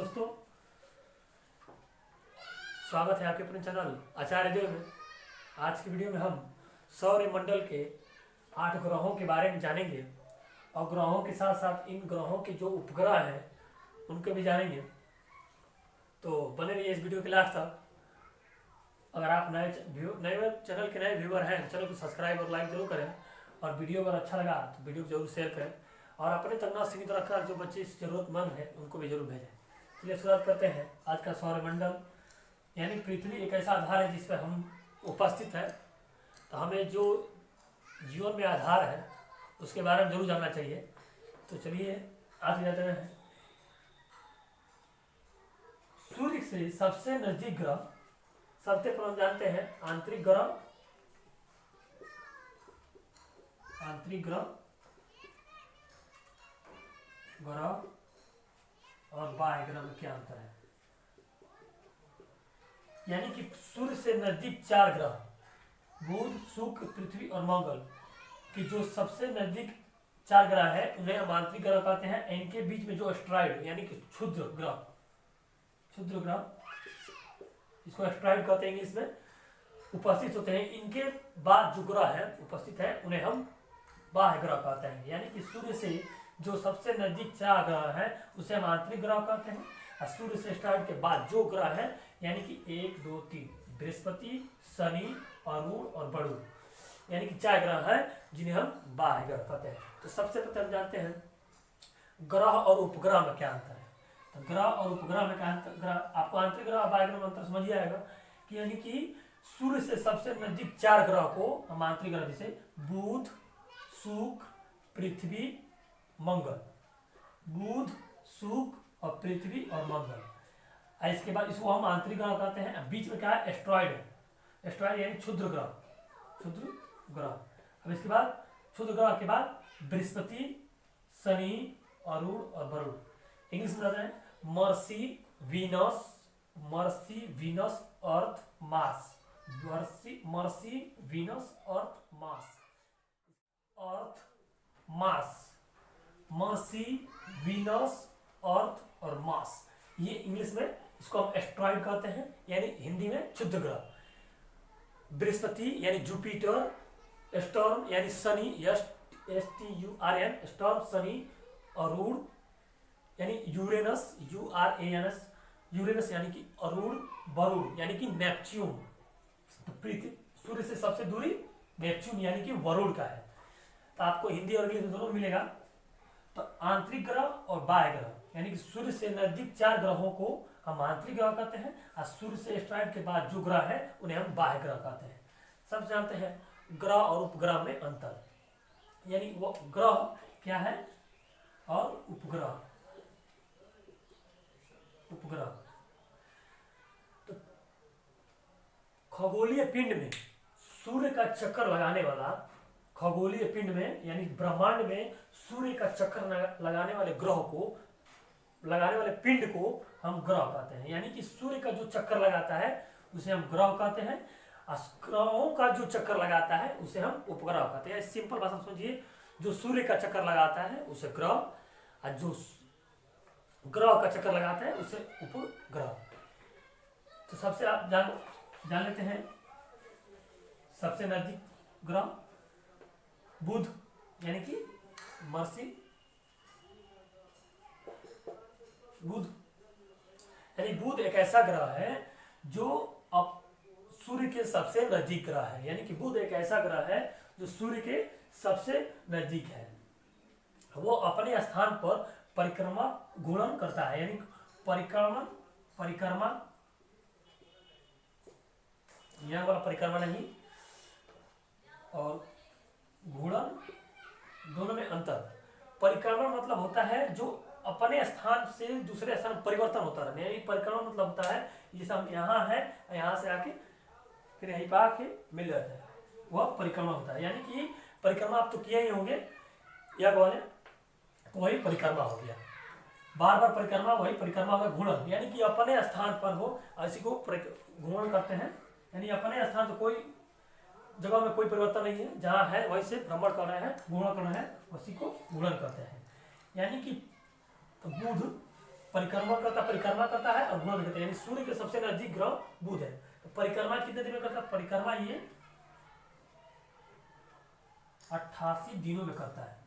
दोस्तों, स्वागत है आपके अपने चैनल आचार्य देव में। आज की वीडियो में हम सौरमंडल के 8 ग्रहों के बारे में जानेंगे और ग्रहों के साथ साथ इन ग्रहों के जो उपग्रह हैं उनके भी जानेंगे। तो बने रहिए इस वीडियो के लास्ट तक। अगर आप नए चैनल के नए व्यूअर हैं, चैनल को सब्सक्राइब और लाइक जरूर करें और वीडियो अगर अच्छा लगा तो वीडियो को जरूर शेयर करें और अपने तक न सीमित रखकर जो बच्चे जरूरतमंद हैं उनको भी जरूर भेजें। चलिए शुरुआत करते हैं। आज का सौरमंडल यानी पृथ्वी एक ऐसा आधार है जिस पर हम उपस्थित है, तो हमें जो जीवन में आधार है उसके बारे में जरूर जानना चाहिए। तो चलिए आज जाते हैं। सूर्य से सबसे नजदीक ग्रह, सबसे पहले हम जानते हैं आंतरिक ग्रह और बाह्य ग्रह में क्या अंतर है। यानी कि सूर्य से नजदीक 4 ग्रह बुध, शुक्र, पृथ्वी और मंगल की जो सबसे नजदीक 4 ग्रह है उन्हें हम आंतरिक ग्रह कहते हैं। इनके बीच में जो एस्ट्रॉइड यानी कि क्षुद्र ग्रह इसको एस्ट्रॉइड कहते हैं इंग्लिश में, उपस्थित होते हैं। इनके बाद जो ग्रह है उपस्थित है उन्हें हम बाह्य ग्रह कहते हैं। यानी कि सूर्य से जो सबसे नजदीक 4 ग्रह है उसे हम आंतरिक ग्रह कहते हैं और सूर्य से स्टार्ट के बाद जो ग्रह है यानी कि 1, 2, 3 बृहस्पति, शनि, अरुण और बरुण यानी कि 4 ग्रह हैं जिन्हें हम बाह्य ग्रह कहते हैं। तो सबसे पहले हम जानते हैं ग्रह और उपग्रह में क्या अंतर है। तो ग्रह और उपग्रह में क्या अंतर, आपको आंतरिक ग्रह और बाह्य ग्रह में अंतर समझ आएगा कि यानी कि सूर्य से सबसे नजदीक 4 ग्रह को हम आंतरिक ग्रह जैसे बुध, शुक्र, पृथ्वी, मंगल, बुध, शुक्र और पृथ्वी और मंगल। इसके बाद इसको हम आंतरिक ग्रह कहते हैं। बीच में क्या है एस्ट्रॉइड यानी क्षुद्र ग्रह। अब इसके बाद क्षुद्र ग्रह के बाद बृहस्पति, शनि, अरुण और वरुण। इंग्लिश में बताते हैं मर्सी, वीनस, अर्थ, मार्स। मर्सी, वीनस, अर्थ, मार्स। अर्थ, मार्स, मर्सी, वीनस, अर्थ और मार्स। ये इंग्लिश में इसको हम एस्ट्रॉइड कहते हैं यानी हिंदी में क्षुद्र ग्रह। बृहस्पति यानी जुपिटर, स्टॉर्म यानी शनि, STURN स्टॉर्म, शनि, अरुण यानी यूरेनस, यूरेनस यानी कि अरुण, वरुण यानी कि नेपच्यून। तो सूर्य से सबसे दूरी नेपच्यून यानी कि वरुण का है। तो आपको हिंदी और इंग्लिश में दोनों मिलेगा। तो आंतरिक ग्रह और बाह्य ग्रह यानी कि सूर्य से नजदीक 4 ग्रहों को हम आंतरिक ग्रह कहते हैं और सूर्य से स्ट्राइड के बाद जो ग्रह है उन्हें हम बाह्य ग्रह कहते हैं। सब जानते हैं ग्रह और उपग्रह में अंतर, यानी वो ग्रह क्या है और उपग्रह। तो खगोलीय पिंड में सूर्य का चक्कर लगाने वाला, खगोलीय पिंड में यानी ब्रह्मांड में सूर्य का चक्कर लगाने वाले पिंड को हम ग्रह कहते हैं। यानी कि सूर्य का जो चक्कर लगाता है उसे हम ग्रह कहते हैं और ग्रहों का जो चक्कर लगाता है उसे हम उपग्रह कहते हैं। सिंपल भाषा समझिए, जो सूर्य का चक्कर लगाता है उसे ग्रह और जो ग्रह का चक्कर लगाता है उसे उपग्रह। तो सबसे आप जान लेते हैं सबसे नजदीक ग्रह बुध यानी कि मर्सी, बुध एक ऐसा ग्रह है जो अब सूर्य के सबसे नजदीक ग्रह है। यानी कि बुध एक ऐसा ग्रह है जो सूर्य के सबसे नजदीक है। वो अपने स्थान पर परिक्रमा घूर्णन करता है, यानी परिक्रमा यहाँ वाला परिक्रमा नहीं और घूर्णन दोनों में अंतर। परिक्रमा मतलब होता है जो अपने स्थान से दूसरे स्थान परिवर्तन होता रहना। यानी परिक्रमा मतलब होता है जैसे हम यहाँ है, यहाँ से आके फिर यहीं पर आके मिल जाता है, वह परिक्रमा होता है। यानी कि परिक्रमा आप तो किए ही होंगे या बोले तो वही परिक्रमा हो गया। बार बार परिक्रमा वही परिक्रमा होगा। घूर्णन यानी कि अपने स्थान पर हो, इसी को घूर्णन करते हैं। यानी अपने स्थान पर कोई जगह में कोई परिवर्तन नहीं है, जहाँ है वहीं से भ्रमण कर रहे हैं, घूर्णन कर रहे हैं, उसी को घूर्णन करते हैं। यानी कि बुध परिक्रमा करता है और घूर्णन भी करता है, यानी सूर्य के सबसे नजदीक ग्रह बुध है। तो परिक्रमा कितने दिन में करता है? परिक्रमा ये 88 दिनों में करता है,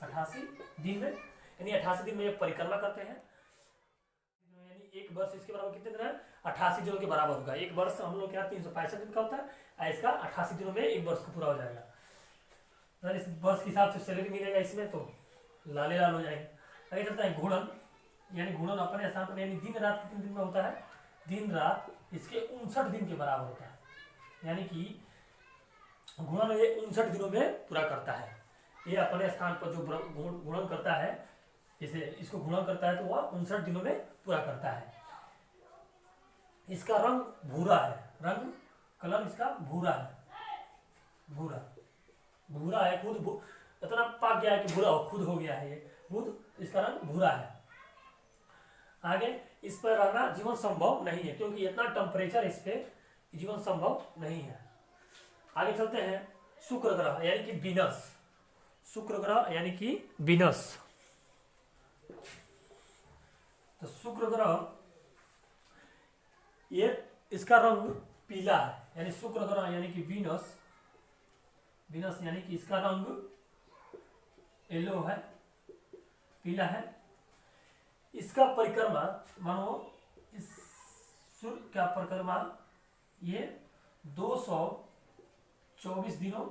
88 दिन में, यानी 88 दिन में ये परिक्रमा करते हैं। यानी एक वर्ष इसके बराबर कितने दिन है? 88 दिनों के बराबर होगा। एक वर्ष हम लोग क्या 365 दिन का होता है, और इसका 88 दिनों में एक वर्ष को पूरा हो जाएगा। अगर इस वर्ष के हिसाब से सैलरी मिलेगा इसमें तो लाले लाल हो जाएंगे। आगे चलता है घूर्णन, यानी घूर्णन अपने स्थान पर, यानी दिन रात कितने दिन में होता है? दिन रात इसके 59 दिन के बराबर होता है, यानी कि घूर्णन ये 59 दिनों में पूरा करता है। ये अपने स्थान पर जो घूर्णन करता है, जैसे इसको घूर्णन करता है तो वह 59 दिनों में पूरा करता है। इसका रंग भूरा है, रंग कलर इसका भूरा है, भूरा है, खुद इतना पाक गया है कि भूरा खुद हो गया है ये बुध, इसका रंग भूरा है। आगे इस पर रहना जीवन संभव नहीं है, क्योंकि इतना टेम्परेचर इस पे जीवन संभव नहीं है। आगे चलते हैं शुक्र ग्रह यानी कि वीनस, शुक्र ग्रह यानी कि वीनस। तो शुक्र ग्रह ये इसका रंग पीला है, यानी शुक्र ग्रह यानी कि वीनस, वीनस यानी कि इसका रंग येलो है, पीला है। इसका परिक्रमा मानो इस सूर्य का परिक्रमा ये 224 दिनों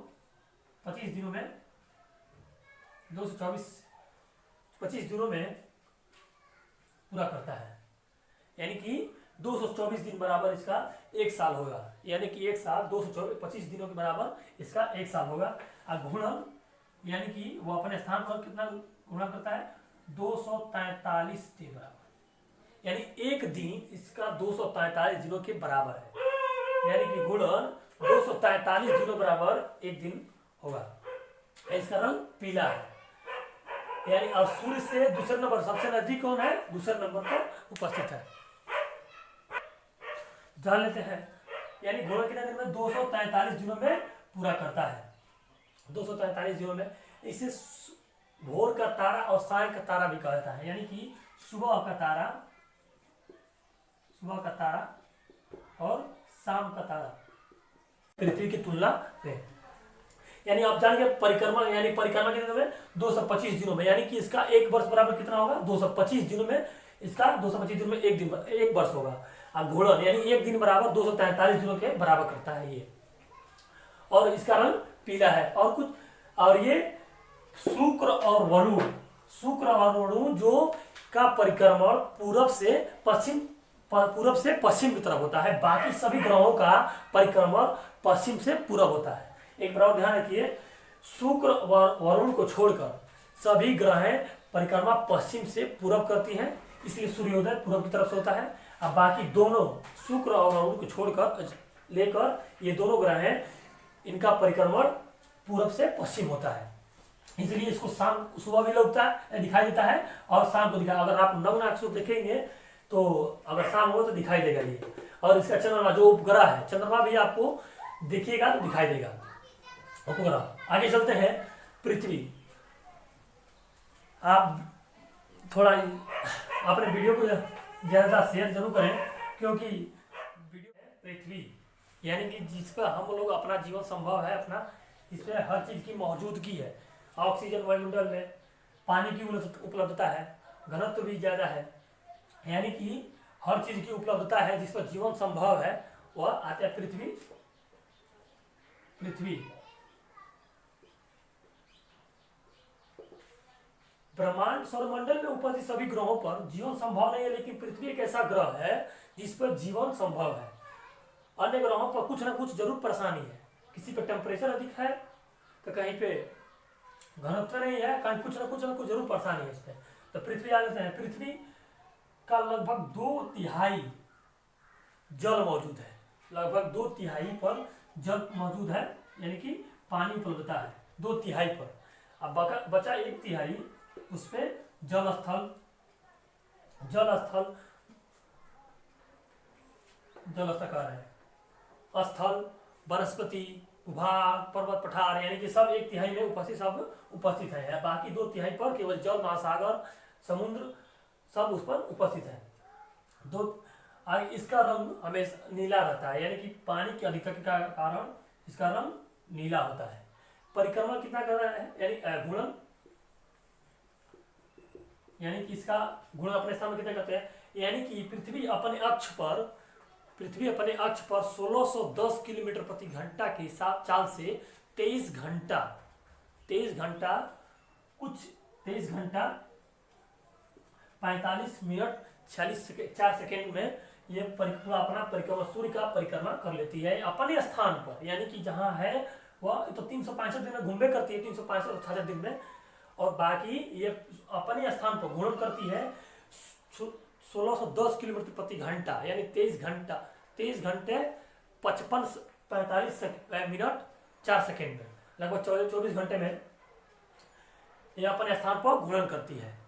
25 दिनों में 25 दिनों में पूरा करता है, यानी कि 224 दिन बराबर इसका एक साल होगा, यानी कि एक साल 225 दिनों के बराबर इसका एक साल होगा। और घूर्णन यानी कि वो अपने स्थान पर कितना घूर्णन करता है? 243 के बराबर, यानी एक दिन इसका 243 दिनों के बराबर है, यानी कि घूर्णन 243 दिनों बराबर एक दिन होगा। इसका रंग पीला है, यानी अब सूर्य से दूसरे नंबर सबसे नजदीक कौन है? दूसरे नंबर पर उपस्थित है, जान लेते हैं। यानी घूर्णन कितने दिन में? 243 दिनों में पूरा करता है, 243 दिनों में। इसे भोर का तारा और साय का तारा भी कहता है, यानी कि सुबह का तारा और शाम का तारा पृथ्वी की तुलना में। यानी आप जानेंगे परिक्रमा, यानी परिक्रमा कितने दिनों में? 225 दिनों में, यानी कि इसका एक वर्ष बराबर कितना होगा? 225 दिनों में इसका 225 दिनों में एक वर्ष होगा। अब घूर्णन यानी एक दिन बराबर 243 दिनों के बराबर करता है ये, और इसका रंग पीला है। और ये शुक्र और वरुण जो का परिक्रमण पूरब से पश्चिम की तरफ होता है। बाकी सभी ग्रहों का परिक्रमण पश्चिम से पूरब होता है। एक बार ध्यान रखिए, शुक्र और वरुण को छोड़कर सभी ग्रहें परिक्रमा पश्चिम से पूरब करती हैं, इसलिए सूर्योदय पूरब की तरफ से होता है। अब बाकी दोनों शुक्र और वरुण को छोड़कर लेकर ये दोनों ग्रह हैं, इनका परिक्रमण पूरब से पश्चिम होता है, इसलिए इसको शाम सुबह भी लगता है, दिखाई देता है, और शाम को दिखाई। अगर आप नग्न से देखेंगे तो अगर शाम हो तो दिखाई देगा ये। और इसका चंद्रमा जो उपग्रह है, चंद्रमा भी आपको देखिएगा तो दिखाई देगा उपग्रह। आगे चलते हैं पृथ्वी। आप थोड़ा अपने वीडियो को ज्यादा शेयर जरूर करें, क्योंकि वीडियो पृथ्वी यानी कि जिस पर हम लोग अपना जीवन संभव है, अपना इस पर हर चीज की मौजूदगी है। ऑक्सीजन वायुमंडल में, पानी की उपलब्धता है, घनत्व भी ज्यादा है, यानी कि हर चीज की उपलब्धता है जिस पर जीवन संभव है, वह आता है पृथ्वी। ब्रह्मांड सौरमंडल में उपस्थित सभी ग्रहों पर जीवन संभव नहीं है, लेकिन पृथ्वी एक ऐसा ग्रह है जिस पर जीवन संभव है। अन्य ग्रहों पर कुछ ना कुछ जरूर परेशानी है, किसी पे टेम्परेचर अधिक है तो कहीं पे घनत्व नहीं है, कहीं कुछ ना कुछ जरूर परेशानी है इस पे। तो पृथ्वी आ जाते हैं, पृथ्वी का लगभग 2/3 जल मौजूद है, लगभग 2/3 पर जल मौजूद है, यानी कि पानी उपलब्धता है 2/3 पर। अब बचा 1/3 उस पे जल स्थल है, स्थल, वनस्पति, भूभाग, पर्वत, पठार, यानी कि सब 1/3 में उपस्थित है। बाकी 2/3 पर केवल जल, महासागर, सब उस पर उपस्थित है। इसका रंग हमेशा नीला रहता है, यानी कि पानी की अधिकता के कारण इसका रंग नीला होता है। परिक्रमा कितना कर रहा है, यानी घूर्णन, यानी कि इसका घूर्णन अपने स्थान में कितना करते हैं, यानी कि पृथ्वी अपने अक्ष पर 1610 किलोमीटर प्रति घंटा के साथ चाल से 23 घंटा 45 मिनट 4 सेकेंड में ये पूरा अपना परिक्रमा, सूर्य का परिक्रमा कर लेती है अपने स्थान पर। यानी कि जहां है वह तो 365 दिन में घूमे करती है, 365 दिन में, और बाकी ये अपने स्थान पर घूर्णन करती है 1610 किलोमीटर प्रति घंटा, यानी 23 घंटे 45 मिनट 4 सेकेंड में, लगभग 24 घंटे में यह अपने स्थान पर घूर्णन करती है।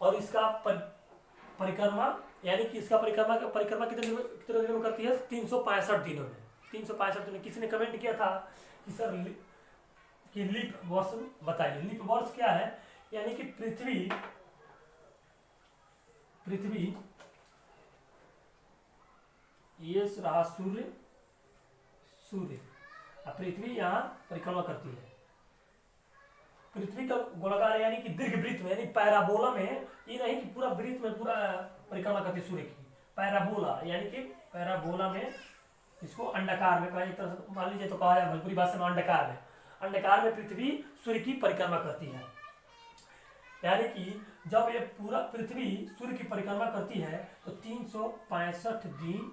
और इसका परिक्रमा, यानी कि इसका परिक्रमा कितने दिनों में करती है, 365 दिनों में। 365 दिनों। किसी ने कमेंट किया था कि सर कि लीप वर्ष बताइए। लीप वर्ष क्या है, यानी कि पृथ्वी ये रहा सूर्य और पृथ्वी यहाँ परिक्रमा करती है। पृथ्वी का गोलाकार यानी कि दीर्घ वृत्त में, यानी पैराबोला में, ये नहीं कि पूरा वृत्त में पूरा परिक्रमा करती सूर्य की। पैराबोला यानी कि पैराबोला में, इसको अंडाकार में एक तरह से मान लीजिए तो कहा जाए भोजपुरी भाषा में अंडाकार में पृथ्वी सूर्य की परिक्रमा करती है। यानी कि जब ये पूरा पृथ्वी सूर्य की परिक्रमा करती है तो 365 दिन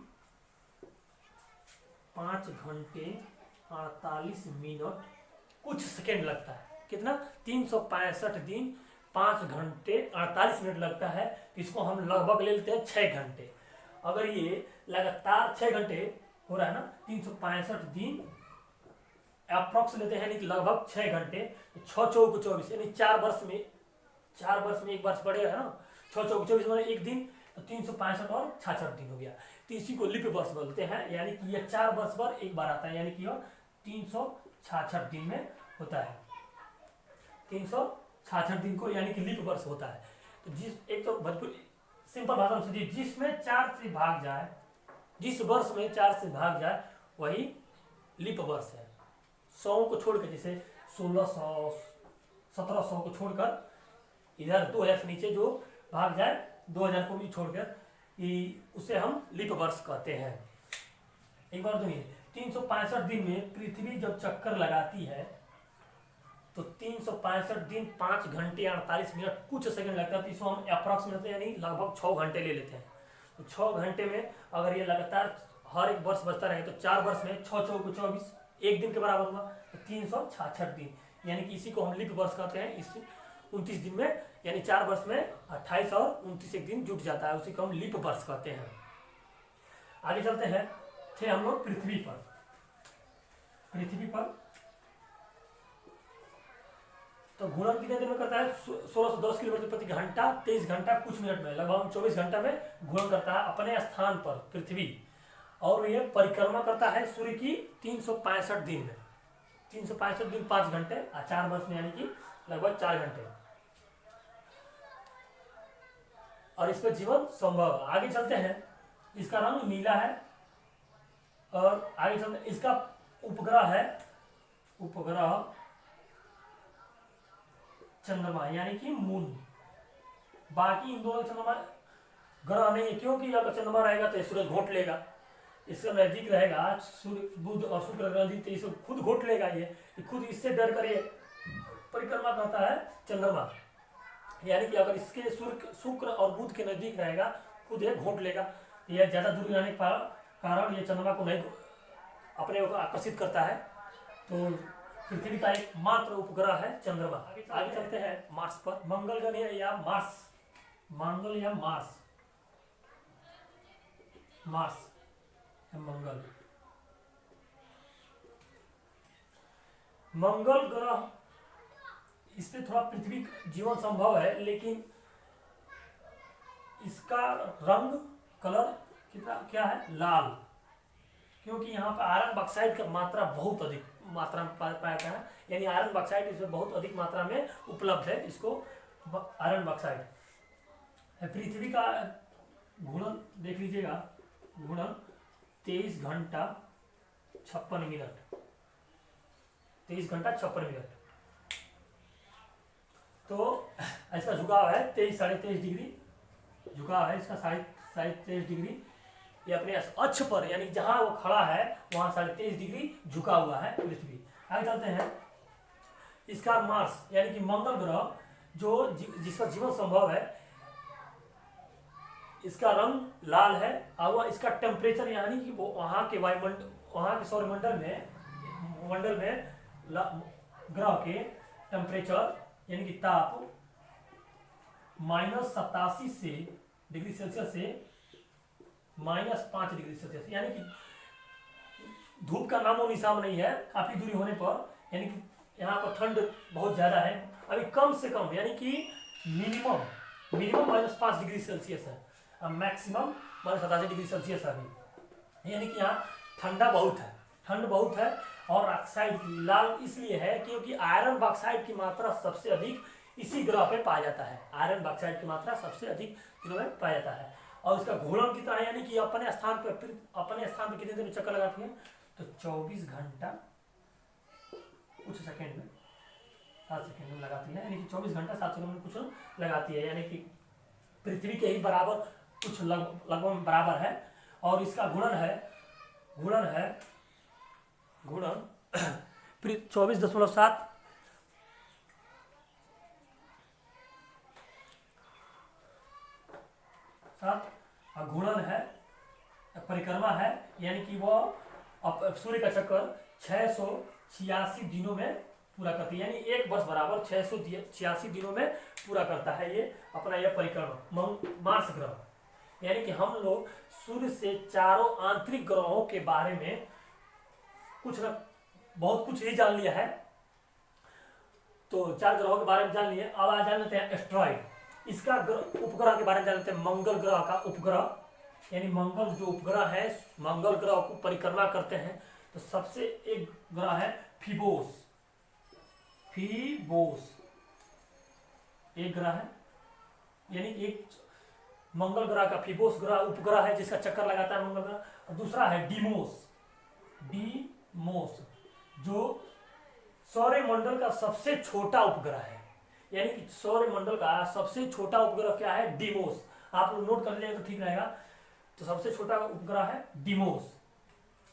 5 घंटे 48 मिनट कुछ सेकेंड लगता है। कितना, 365 दिन 5 घंटे 48 मिनट लगता है। इसको हम लगभग ले लेते हैं 6 घंटे। अगर ये लगातार 6 घंटे हो रहा है ना, 365 दिन अप्रॉक्स लेते हैं, लगभग 6 घंटे, 6 चौक 24, यानी 4 वर्ष में एक वर्ष बढ़ेगा है ना, 6 चौक 24 में एक दिन, तो 365 और 66 दिन हो गया। तो इसी को लीप वर्ष बोलते हैं, यानी कि यह 4 वर्ष पर एक बार आता है, यानी कि यह 366 दिन में होता है। 366 दिन को यानी कि लीप वर्ष होता है। तो एक तो भोजपुरी सिंपल भाषा में समझिए, जिसमें 4 से भाग जाए, जिस वर्ष में 4 से भाग जाए वही लीप वर्ष है। 100 को छोड़कर, जैसे 1600 1700 को छोड़कर, इधर 2000 से नीचे जो भाग जाए, 2000 को भी छोड़कर, उसे हम लीप वर्ष कहते हैं। एक बार सुनिए, 365 दिन में पृथ्वी जब चक्कर लगाती है तो 365 दिन 5 घंटे 48 मिनट कुछ सेकंड लगता है। तो इसको हम अप्रॉक्सीमेटली यानी लगभग 6 घंटे ले लेते हैं। तो 6 घंटे में अगर ये लगातार हर एक वर्ष बचता रहे तो 4 वर्ष में 6 चौक 24 एक दिन के बराबर हुआ, तो 366 दिन, यानी कि इसी को हम लीप वर्ष कहते हैं। इस 29 दिन में, यानी 4 वर्ष में 28 और 29 एक दिन जुट जाता है, उसी को हम लीप वर्ष कहते हैं। आगे चलते हैं, थे हम लोग पृथ्वी पर। तो घूर्णन कितने दिन में करता है, 1610 किलोमीटर प्रति घंटा 23 घंटा कुछ मिनट में, लगभग 24 घंटा में घूर्णन करता है अपने स्थान पर पृथ्वी। और यह परिक्रमा करता है सूर्य की 365 दिन में। 365 दिन 5 घंटे और 4 वर्ष में, यानी कि लगभग 4 घंटे। और इस पर जीवन संभव। आगे चलते हैं, इसका रंग नीला है। और आगे चलते, इसका उपग्रह है, उपग्रह चंद्रमा यानी कि मून। बाकी इन दोनों चंद्रमा ग्रह नहीं है, क्योंकि अगर चंद्रमा रहेगा तो सूरज घोट लेगा, इससे नजदीक रहेगा सूर्य, बुध और शुक्र ग्रह नजदीक, तो इसे खुद घोट लेगा। ये खुद इससे डर कर ये परिक्रमा करता है चंद्रमा। यानी कि अगर इसके शुक्र और बुध के नजदीक रहेगा, खुद ये घोट लेगा। यह ज्यादा दूर रहने के कारण ये चंद्रमा को नहीं अपने को आकर्षित करता है। तो पृथ्वी का एक मात्र उपग्रह है चंद्रमा। आगे चलते हैं मार्स पर। मंगल ग्रह या मार्स, मंगल या मार्स, मार्स मंगल। मंगल ग्रह, इस पे थोड़ा पृथ्वी जीवन संभव है, लेकिन इसका रंग कलर कितना क्या है, लाल, क्योंकि यहाँ पर आयरन बॉक्साइड का मात्रा बहुत अधिक मात्रा में पाया जाता है। यानी आयरन बॉक्साइड इसमें बहुत अधिक मात्रा में उपलब्ध है, इसको आयरन बॉक्साइड। पृथ्वी का घूर्णन देख लीजिएगा, घूर्णन 23 घंटा 56 मिनट, 23 घंटा 56 मिनट। तो इसका झुकाव है 23-23.5 डिग्री झुकाव है इसका, 23.5 डिग्री। ये अपने अक्ष पर यानी जहां वो खड़ा है वहां 23.5 डिग्री झुका हुआ है पृथ्वी। आगे चलते हैं, इसका मार्स यानी कि मंगल ग्रह जो जिसका जीवन संभव है, इसका रंग लाल है और इसका टेम्परेचर यानी कि वो वहां के वायुमंडल, वहां के सौरमंडल में ग्रह के टेम्परेचर यानी कि ताप -87 से डिग्री सेल्सियस से -5 डिग्री सेल्सियस, यानी कि धूप का नामो निशान नहीं है काफी दूरी होने पर। यानी कि यहाँ पर ठंड बहुत ज्यादा है, अभी कम से कम यानी कि मिनिमम -5 डिग्री सेल्सियस है, अब मैक्सिमम -87 डिग्री सेल्सियस है अभी। यानी कि यहाँ ठंड बहुत है। और ऑक्साइड लाल इसलिए है क्योंकि आयरन बॉक्साइड की मात्रा सबसे अधिक इसी ग्रह पे पाया जाता है, आयरन बॉक्साइड की मात्रा सबसे अधिक दिनों में पाया जाता है। और इसका घूर्णन कितना है, यानी कि अपने स्थान पर कितने देर में चक्कर लगाती है, तो 24 घंटा कुछ सेकेंड में 7 सेकेंड में लगाती है, यानी कि 24 घंटा 7 सेकेंड में कुछ लगाती है, यानी कि पृथ्वी के ही बराबर कुछ लगभग बराबर है। और इसका घूर्णन है 24.7 घूर्णन है, परिक्रमा है, यानी कि वो सूर्य का चक्कर 686 दिनों में पूरा करती है, यानी एक वर्ष बराबर 686 दिनों में पूरा करता है ये अपना यह परिक्रमा मार्स ग्रह। यानी कि हम लोग सूर्य से चारों आंतरिक ग्रहों के बारे में बहुत कुछ ही जान लिया है। तो 4 ग्रहों के बारे में जान लिए, अब आज जान लेते हैं एस्ट्रॉइड, इसका उपग्रह के बारे में जान लेते हैं। मंगल ग्रह का उपग्रह, यानी मंगल जो उपग्रह है, मंगल ग्रह को परिक्रमा करते हैं। तो सबसे एक ग्रह है फीबोस, एक ग्रह है, यानी एक मंगल ग्रह का फीबोस ग्रह उपग्रह है जिसका चक्कर लगाता है मंगल ग्रह। और दूसरा है डीमोस जो सौरमंडल का सबसे छोटा उपग्रह है, यानी कि सौरमंडल का सबसे छोटा उपग्रह क्या है, डीमोस। आप लोग नोट कर लेंगे तो ठीक रहेगा। तो सबसे छोटा उपग्रह है डीमोस।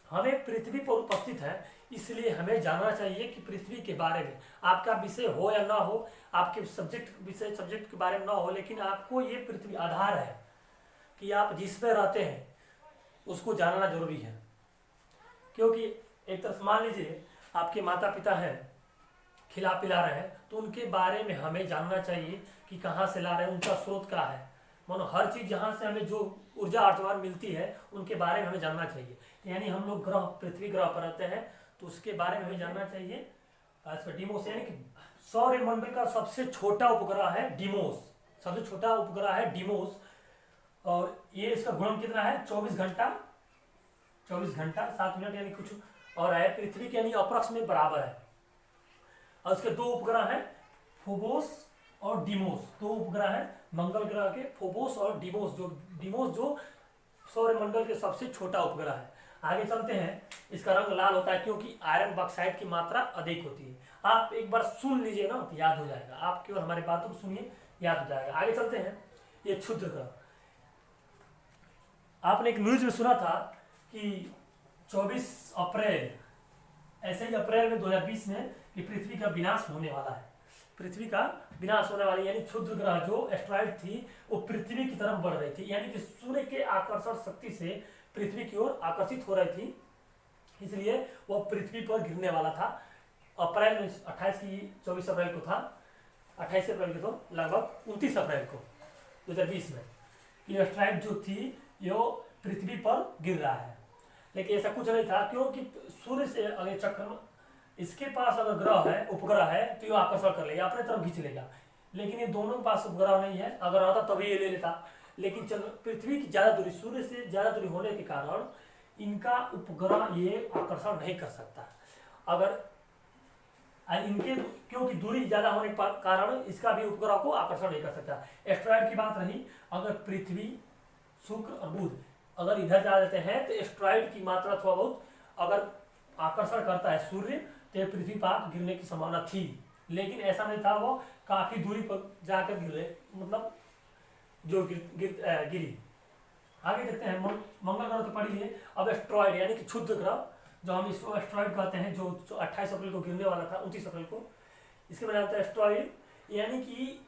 हमें पृथ्वी पर उपस्थित है, इसलिए हमें जानना चाहिए कि पृथ्वी के बारे में, आपका विषय हो या ना हो, आपके सब्जेक्ट के बारे में ना हो, लेकिन आपको ये पृथ्वी आधार है कि आप जिसमें रहते हैं उसको जानना जरूरी है। क्योंकि एक तरफ मान लीजिए आपके माता पिता हैं, खिला पिला रहे हैं, तो उनके बारे में हमें जानना चाहिए कि कहाँ से ला रहे हैं, उनका स्रोत क्या है। मानो हर चीज जहाँ से हमें जो ऊर्जा अर्धवान मिलती है उनके बारे में हमें जानना चाहिए। यानी हम लोग पृथ्वी ग्रह पर रहते हैं तो उसके बारे में हमें जानना चाहिए। डीमोस यानी कि सौरमंडल का सबसे छोटा उपग्रह है डीमोस, सबसे छोटा उपग्रह है डीमोस। और ये इसका घूर्णन कितना है, 24 घंटा 7 मिनट यानी कुछ और है, पृथ्वी के यानी अप्रक्ष में बराबर है। और उसके 2 उपग्रह हैं, फोबोस और डीमोस, 2 उपग्रह हैं मंगल ग्रह के, फोबोस और डीमोस जो सौरमंडल के सबसे छोटा उपग्रह है। आगे चलते हैं, इसका रंग लाल होता है क्योंकि आयरन बॉक्साइड की मात्रा अधिक होती है। आप एक बार सुन लीजिए ना तो याद हो जाएगा, आप केवल हमारी बातों को सुनिए, याद हो जाएगा। आगे चलते हैं, ये क्षुद्र ग्रह, आपने एक न्यूज में सुना था कि 24 अप्रैल ऐसे ही अप्रैल में 2020 में कि पृथ्वी का विनाश होने वाला है, पृथ्वी का विनाश होने वाली, यानी क्षुद्र ग्रह जो एस्ट्रॉइड थी वो पृथ्वी की तरफ बढ़ रही थी, यानी कि सूर्य के आकर्षण शक्ति से पृथ्वी की ओर आकर्षित हो रही थी, इसलिए वो पृथ्वी पर गिरने वाला था। अप्रैल में 24 अप्रैल को था, 28 अप्रैल को तो लगभग 29 अप्रैल को 2020 में ये एस्ट्रॉइड जो थी यो पृथ्वी पर गिर रहा है। लेकिन ऐसा कुछ नहीं था क्योंकि सूर्य से अगर चक्र इसके पास अगर ग्रह है, उपग्रह है, तो ये आकर्षण कर लेगा, अपने तरफ खींच लेगा। लेकिन ये दोनों के पास उपग्रह नहीं है, अगर रहता तभी ये ले लेता। लेकिन चलो पृथ्वी की ज्यादा दूरी, सूर्य से ज्यादा दूरी होने के कारण इनका उपग्रह ये आकर्षण नहीं कर सकता। अगर इनके क्योंकि दूरी ज्यादा होने के कारण इसका भी उपग्रह को आकर्षण नहीं कर सकता। एस्ट्रॉयड की बात रही, अगर पृथ्वी, शुक्र और बुध अगर इधर जा जाते हैं तो एस्ट्रॉयड की मात्रा थोड़ा बहुत अगर आकर्षण करता है सूर्य तो पृथ्वी पर गिरने की संभावना थी, लेकिन ऐसा नहीं था, वो काफी दूरी पर जाकर गिरे, मतलब जो गिरी। आगे देखते हैं मंगल ग्रह तो पढ़ लिए। अब एस्ट्रॉयड यानी कि क्षुद्र ग्रह, जो हम इसको एस्ट्रॉयड कहते हैं, जो 28 अप्रैल को गिरने वाला था, 29 अप्रैल को, इसके बनाया जाता है एस्ट्रॉयड, यानी कि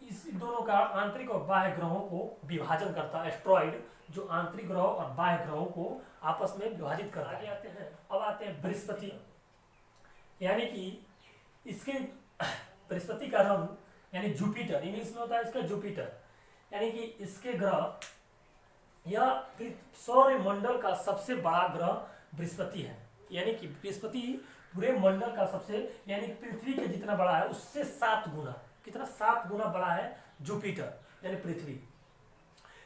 इस दोनों का आंतरिक और बाह्य ग्रहों को विभाजन करता है। एस्ट्रॉयड जो आंतरिक ग्रहों और बाह्य ग्रहों को आपस में विभाजित करता है। आगे आते हैं, अब आते हैं बृहस्पति, यानी कि इसके बृहस्पति का रंग यानी जुपिटर, इंग्लिश में होता है इसका जुपिटर, यानी कि इसके ग्रह यह सौर मंडल का सबसे बड़ा ग्रह बृहस्पति है। यानी कि बृहस्पति पूरे मंडल का सबसे, यानी पृथ्वी के जितना बड़ा है उससे 7 गुना, कितना 7 गुना बड़ा है जुपिटर यानी पृथ्वी।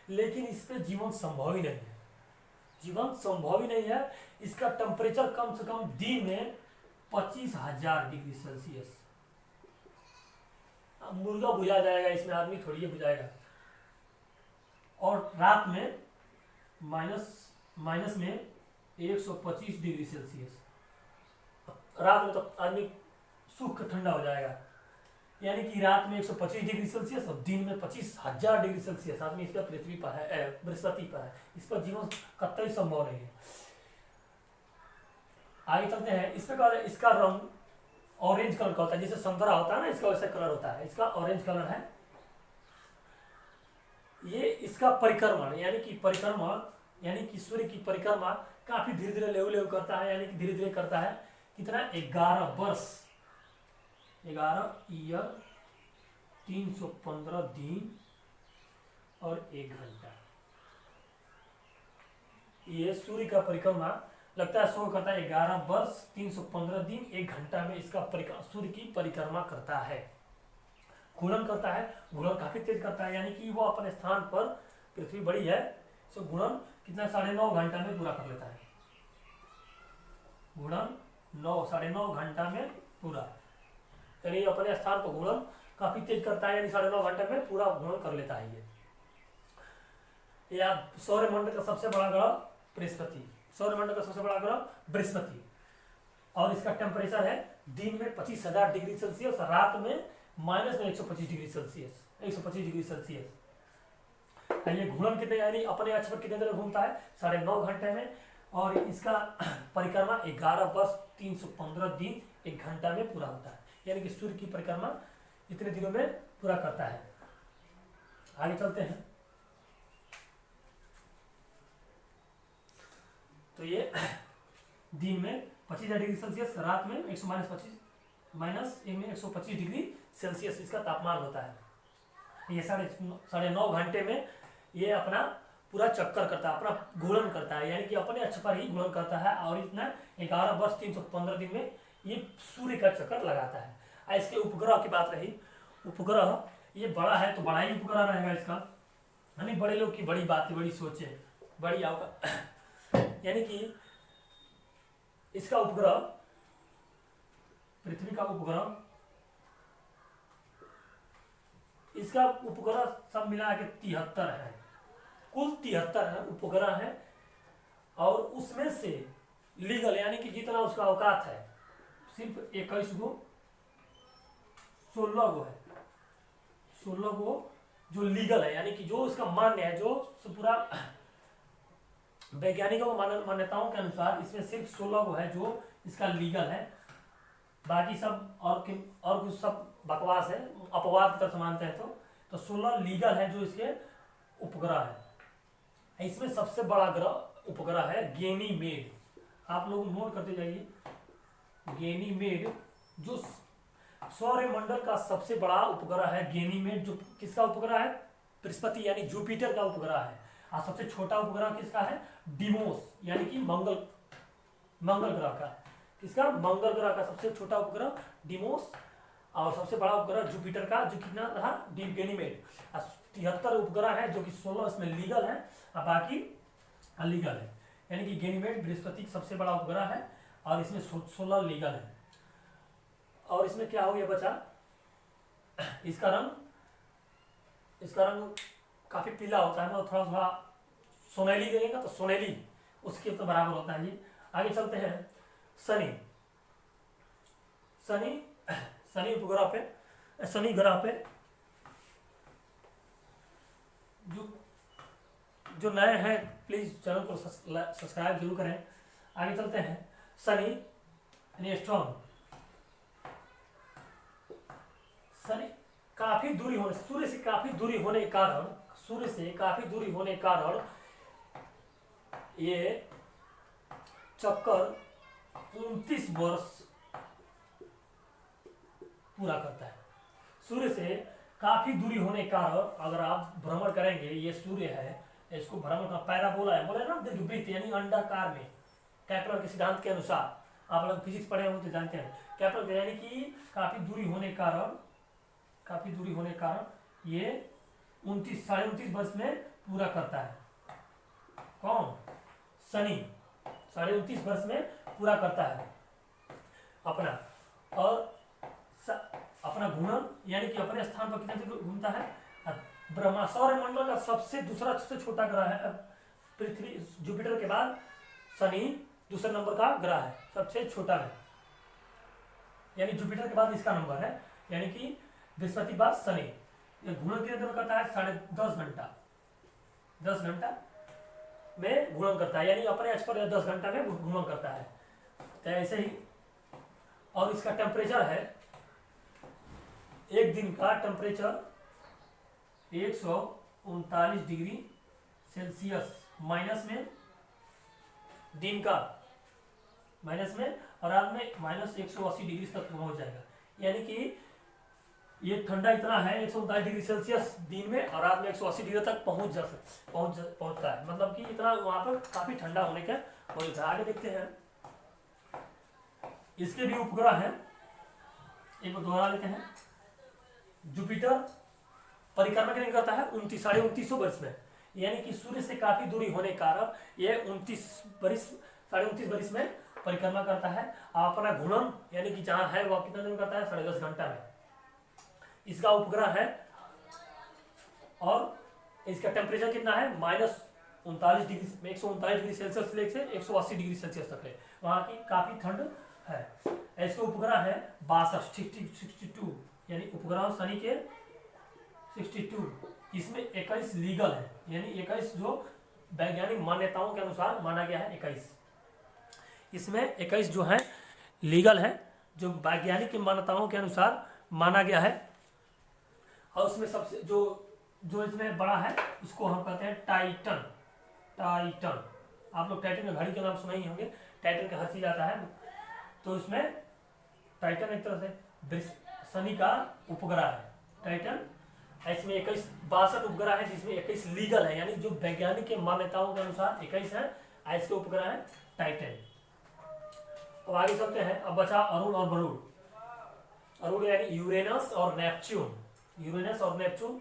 लेकिन इस पे जीवन संभव ही नहीं है, जीवन संभव ही नहीं है। इसका टेम्परेचर कम से कम दिन में 25,000 डिग्री सेल्सियस। मुर्गा बुझा जाएगा इसमें, आदमी थोड़ी ही बुझाएगा। और रात में माइनस में 125 डिग्री सेल्सियस, रात में तो आदमी सूख ठंडा हो जाएगा। यानी कि रात में 125 डिग्री सेल्सियस और दिन में 25,000 डिग्री सेल्सियस आदमी इस पर पृथ्वी पर है, बृहस्पति पर है। इस पर जीवन कतई संभव नहीं है। आगे चलते हैं, इस पर इसका रंग ऑरेंज कलर का होता है, जैसे संतरा होता है ना, इसका वैसा कलर होता है, इसका ऑरेंज कलर है। ये इसका परिक्रमण यानी कि सूर्य की परिक्रमा काफी धीरे धीरे लेव करता है, यानी कि धीरे धीरे करता है। कितना 11 वर्ष, 11 ईयर, 315 दिन और 1 घंटा। ये सूर्य का परिक्रमा लगता है शो करता है 11 वर्ष 315 दिन 1 घंटा में इसका सूर्य की परिक्रमा करता है। घूर्णन करता है, घूर्णन काफी तेज करता है, यानी कि वो अपने स्थान पर, पृथ्वी बड़ी है, सो घूर्णन कितना 9.5 घंटा में पूरा कर लेता है। घूर्णन 9.5 घंटा में पूरा, यानी अपने स्थान पर घूर्णन काफी तेज करता है, यानी 9.5 घंटे में पूरा घूर्णन कर लेता है। ये सौरमंडल का सबसे बड़ा ग्रह बृहस्पति, सौरमंडल का सबसे बड़ा ग्रह बृहस्पति, और इसका टेम्परेचर है दिन में 25,000 डिग्री सेल्सियस, रात में -125 डिग्री सेल्सियस, 125 डिग्री सेल्सियस। ये घूर्णन कितने, यानी अपने अक्ष पर कितने देर घूमता है 9.5 घंटे में, और इसका परिक्रमा 11 वर्ष 315 दिन 1 घंटा में पूरा होता है, यानी कि सूर्य की परिक्रमा इतने दिनों में पूरा करता है। आगे चलते हैं, तो ये दिन में 25,000 डिग्री सेल्सियस, रात में -125 डिग्री सेल्सियस इसका तापमान होता है। ये 9.5 घंटे में ये अपना पूरा चक्कर करता है, अपना घूर्णन करता है, यानी कि अपने अक्ष पर ही घूर्णन करता है, और इतना 11 वर्ष 315 दिन में ये सूर्य का चक्कर लगाता है। इसके उपग्रह की बात रही, उपग्रह ये बड़ा है तो बड़ा ही उपग्रह रहेगा इसका, यानी बड़े लोग की बड़ी बात, बड़ी सोचे, बड़ी यानी कि इसका उपग्रह, पृथ्वी का उपग्रह, इसका उपग्रह सब मिला के 73 है, कुल 73 है उपग्रह है, और उसमें से लीगल यानी कि जितना उसका औकात है सिर्फ 21 गो, 16 गो है, 16 गो जो लीगल है, यानी कि जो उसका मान्य है, जो पूरा वैज्ञानिकों मान्यताओं के अनुसार इसमें सिर्फ 16 गो है जो इसका लीगल है, बाकी सब और कुछ सब बकवास है, अपवाद की तरफ मानते हैं तो 16 लीगल है जो इसके उपग्रह है। इसमें सबसे बड़ा ग्रह उपग्रह है गैनीमेड, आप लोग नोट करते जाइए, गैनीमेड जो सौरमंडल का सबसे बड़ा उपग्रह है गैनीमेड, जो किसका उपग्रह है, बृहस्पति यानी जुपिटर का उपग्रह है। और सबसे छोटा उपग्रह किसका है, डिमोस यानी कि मंगल ग्रह का, किसका, मंगल ग्रह का सबसे छोटा उपग्रह डिमोस, और सबसे बड़ा उपग्रह जुपिटर का जो कितना रहा गैनीमेड। 73 उपग्रह है जो कि 16 इसमें लीगल है और बाकी अलीगल है, यानी कि गैनीमेड बृहस्पति सबसे बड़ा उपग्रह है और इसमें 16 लीगल है। और इसमें क्या हो गया बचा, इसका रंग काफी पीला होता है, मतलब थोड़ा थोड़ा सोनेली देगा तो सोनेली उसके तो बराबर होता है ये। आगे चलते हैं शनि। शनि उपग्रह पे, शनि ग्रह पे जो नए हैं प्लीज चैनल को सब्सक्राइब जरूर करें। आगे चलते हैं शनि यानी स्ट्रॉन्ग। शनि काफी दूरी होने, सूर्य से काफी दूरी होने के कारण ये चक्कर 29 वर्ष पूरा करता है। सूर्य से काफी दूरी होने के कारण अगर आप भ्रमण करेंगे, ये सूर्य है, इसको भ्रमण का पैराबोला है, बोले ना दीर्घवृत्त यानी अंडाकार में, केपलर के सिद्धांत के अनुसार, आप लोग फिजिक्स पढ़े हो तो जानते हैं, केपलर यानी कि काफी दूरी होने के कारण ये 29.5 वर्ष में पूरा करता है। कौन? शनि 29.5 वर्ष में पूरा करता है अपना, और अपना घूर्णन यानी कि अपने स्थान पर कितने दिन घूमता है। ब्रह्मा सौर मंडल का सबसे छोटा ग्रह है पृथ्वी, जुपिटर के बाद शनि दूसरे नंबर का ग्रह है, सबसे छोटा है, यानी जुपिटर के बाद इसका नंबर है, यानी कि बृहस्पति बाद शनि। ये घूर्णन कितने दिन करता है? 10.5 घंटा, 10 घंटा में घूर्णन करता है, यानी अपने अक्ष पर 10 घंटा में घूर्णन करता है। तो ऐसे ही, और इसका टेम्परेचर है, एक दिन का टेम्परेचर 139 डिग्री सेल्सियस माइनस में, दिन का माइनस में, और रात में -180 डिग्री तक पहुंच जाएगा। यानी कि ये ठंडा इतना है 139 डिग्री सेल्सियस दिन में, और रात में 180 डिग्री तक पहुंचता है, मतलब कि इतना वहां पर काफी ठंडा होने का वजह है। आगे देखते हैं, इसके भी उपग्रह हैं, एक बार दोहरा लेते हैं। जुपिटर परिक्रमा कितने करता है? 29.5 वर्ष में, यानी कि सूर्य से काफी दूरी होने के कारण ये 29.5 वर्ष में परिक्रमा करता है। अपना घूर्णन यानी कि जहां है वह कितना दिन करता है? 10.5 घंटा में। इसका उपग्रह है, और इसका टेम्परेचर कितना है? -39 डिग्री, 139 डिग्री सेल्सियस से लेकर 180 डिग्री सेल्सियस तक है, वहां की काफी ठंड है। इसके उपग्रह है 62, यानी उपग्रह शनि के 62, इसमें 21 लीगल है, यानी 21 जो वैज्ञानिक मान्यताओं के अनुसार माना गया है 21, इसमें 21 जो है लीगल है, जो वैज्ञानिक की मान्यताओं के अनुसार माना गया है। और उसमें सबसे जो इसमें बड़ा है उसको हम कहते हैं टाइटन। आप लोग टाइटन का घड़ी के नाम सुने ही होंगे, टाइटन का हर चीज आता है, तो इसमें टाइटन एक तरह से शनि का उपग्रह है टाइटन। इसमें 62 उपग्रह है, जिसमें 21 लीगल है, यानी जो वैज्ञानिक के मान्यताओं के अनुसार 21 है, इसके उपग्रह है टाइटन। अब आगे चलते हैं, अब बचा अरुण और बरूड। अरुण यानी यूरेनस और नेपच्यून। यूरेनस और नेपच्यून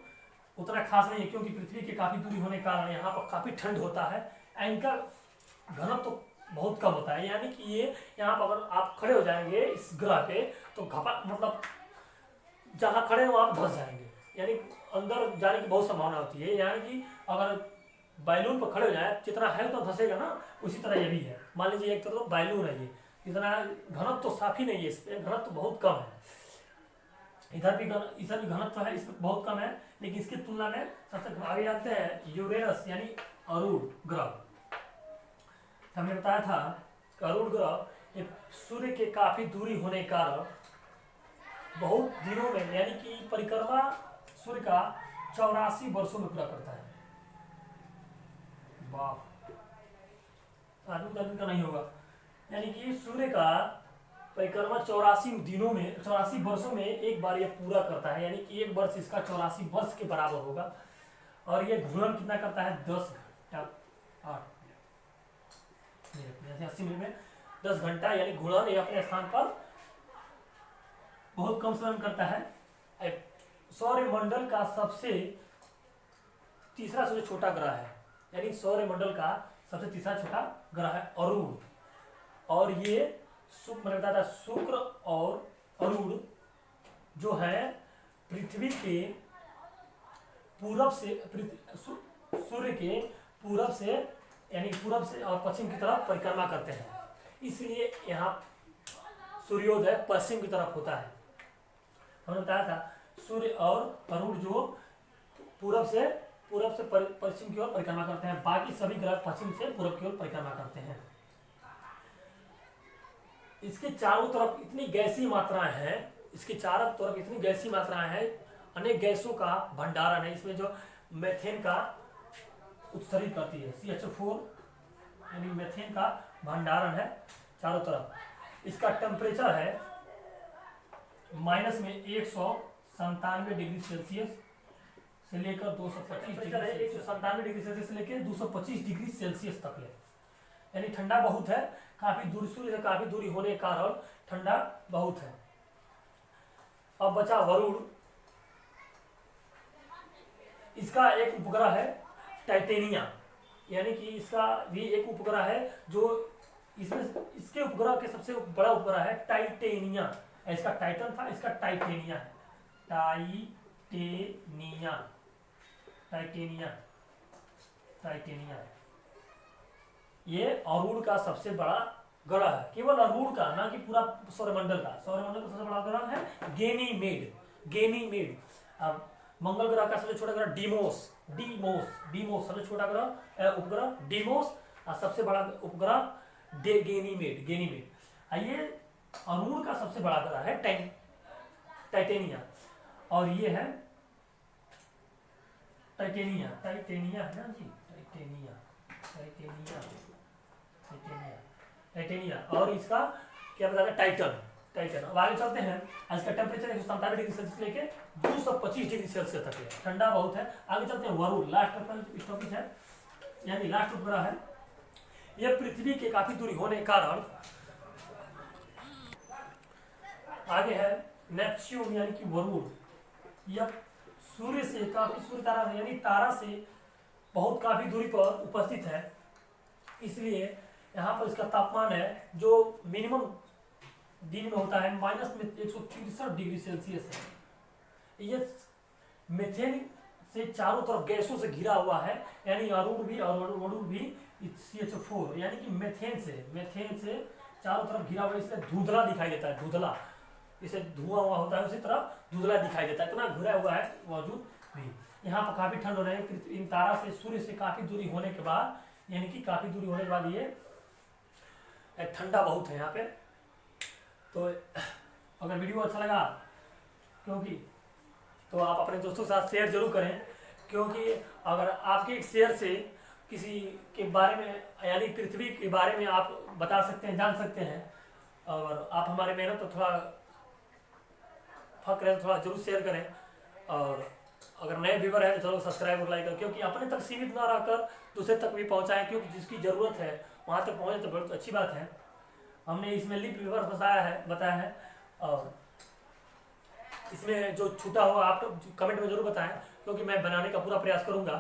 उतना खास नहीं है, क्योंकि पृथ्वी के काफी दूरी होने के कारण यहाँ पर काफी ठंड होता है, इनका घनत्व तो बहुत कम होता है, यानी कि ये यहाँ पर अगर आप खड़े हो जाएंगे इस ग्रह पे तो मतलब जहाँ खड़े हो आप धंस जाएंगे, यानी अंदर जाने की बहुत संभावना होती है। यानी कि अगर बैलून पर खड़े हो जाए, जितना है उतना धंसेगा ना, उसी तरह ये भी है। मान लीजिए एक तरह तो बैलून है, ये इतना घनत्व तो साफ ही नहीं है, इसमें घनत्व तो बहुत कम है। इधर भी घनत्व है, इसमें बहुत कम है, लेकिन इसकी तुलना में सबसे आगे जाते हैं यूरेनस यानी अरुण ग्रह। हमने बताया था अरुण ग्रह सूर्य के काफी दूरी होने के कारण बहुत दिनों में, यानी कि परिक्रमा सूर्य का 84 वर्षों में पूरा करता है। वाह, आदमी का नहीं होगा, यानी कि सूर्य का परिक्रमा 84 दिनों में, 84 वर्षों में एक बार यह पूरा करता है, यानी कि एक वर्ष इसका 84 वर्ष के बराबर होगा। और ये घूर्णन कितना करता है? 10 घंटा 80 मिनट में 10 घंटा, यानी घूर्णन ये अपने स्थान पर बहुत कम समय में करता है। सौरमंडल का तीसरा सबसे छोटा ग्रह है, यानी सौरमंडल का सबसे तीसरा छोटा ग्रह है अरुण। और ये शुक्र और अरूण जो है पृथ्वी के पूरब से सूर्य के पूरब से यानी पूरब से और पश्चिम की तरफ परिक्रमा करते हैं, इसलिए यहाँ सूर्योदय पश्चिम की तरफ होता है। हमने बताया था सूर्य और अरूण जो पूरब से पश्चिम की ओर परिक्रमा करते हैं, बाकी सभी ग्रह पश्चिम से पूरब की ओर परिक्रमा करते हैं। इसके चारों तरफ इतनी गैसीय मात्राएं हैं, इसके चारों तरफ इतनी गैसीय मात्राएं हैं, अनेक गैसों का भंडारण है। इसमें जो मेथेन का उत्सर्जित करती है CH4 यानी मेथेन का भंडारण है चारों तरफ। इसका टेम्परेचर है माइनस में 197 डिग्री सेल्सियस से लेकर 225 डिग्री सेल्सियस से लेकर 225 डिग्री सेल्सियस तक है, यानी ठंडा बहुत है। काफी दूर सूर्य से काफी दूरी होने के कारण ठंडा बहुत है। अब बचा वरुण, इसका एक उपग्रह है टाइटेनिया, यानी कि इसका भी एक उपग्रह है जो इसमें इसके उपग्रह के सबसे बड़ा उपग्रह है टाइटेनिया। इसका टाइटन था, इसका टाइटेनिया है। टाइटेनिया ये अरूण का सबसे बड़ा ग्रह है, केवल अरूण का, ना कि पूरा सौरमंडल का। सौरमंडल का सबसे बड़ा ग्रह है गेनीमेड। अब मंगल ग्रह का सबसे छोटा ग्रह डीमोस सबसे छोटा ग्रह उपग्रह डीमोस, और सबसे बड़ा उपग्रह गेनीमेड। आइए अरूण का सबसे बड़ा ग्रह है टाइटेनिया, और ये है टाइटेनिया है ना जी, टाइटेनिया और इसका क्या बताया टाइटन। अब आगे चलते हैं। इसका टेम्परेचर 197 डिग्री सेल्सियस लेके 225 डिग्री सेल्सियस तक है, ठंडा बहुत है। आगे चलते हैं वरुण, लास्ट टॉपिक है, यानी लास्ट उपग्रह है। यह पृथ्वी के काफी दूरी होने के कारण आगे है नेपच्यून यानी कि वरुण। यह सूर्य तारा यानी तारा से बहुत काफी दूरी पर उपस्थित है, इसलिए यहाँ पर इसका तापमान है जो मिनिमम दिन में होता है माइनस में 163 डिग्री सेल्सियस है। यह मेथेन से चारों तरफ गैसों से घिरा हुआ है, यानी अरूण भी और वरुण भी CH4 यानी कि मेथेन से चारों तरफ घिरा हुआ, इसलिए धुंधला दिखाई देता है। धुंधला जैसे धुआं हुआ होता है उसी तरह धुंधला दिखाई देता है, इतना घिरा हुआ है मौजूद भी। यहाँ पर काफी ठंड हो रही है, इन तारा से सूर्य से काफी दूरी होने के बाद, यानी कि काफी दूरी होने के बाद ये ठंडा बहुत है यहाँ पे। तो अगर वीडियो अच्छा लगा तो आप अपने दोस्तों के साथ शेयर जरूर करें, क्योंकि अगर आपके एक शेयर से किसी के बारे में यानी पृथ्वी के बारे में आप बता सकते हैं, जान सकते हैं, और आप हमारे मेहनत तो थोड़ा करें, थोड़ा जरूर शेयर करें। और अगर नए व्यूवर है तो चलो सब्सक्राइब और लाइक करें, क्योंकि अपने तक सीमित ना रहकर दूसरे तक भी पहुंचाएं, क्योंकि जिसकी ज़रूरत है वहाँ तक पहुँचे तो बहुत अच्छी बात है। हमने इसमें लिप व्यूवर बताया है, और इसमें जो छूटा हुआ आप कमेंट में जरूर बताएं, क्योंकि मैं बनाने का पूरा प्रयास करूँगा।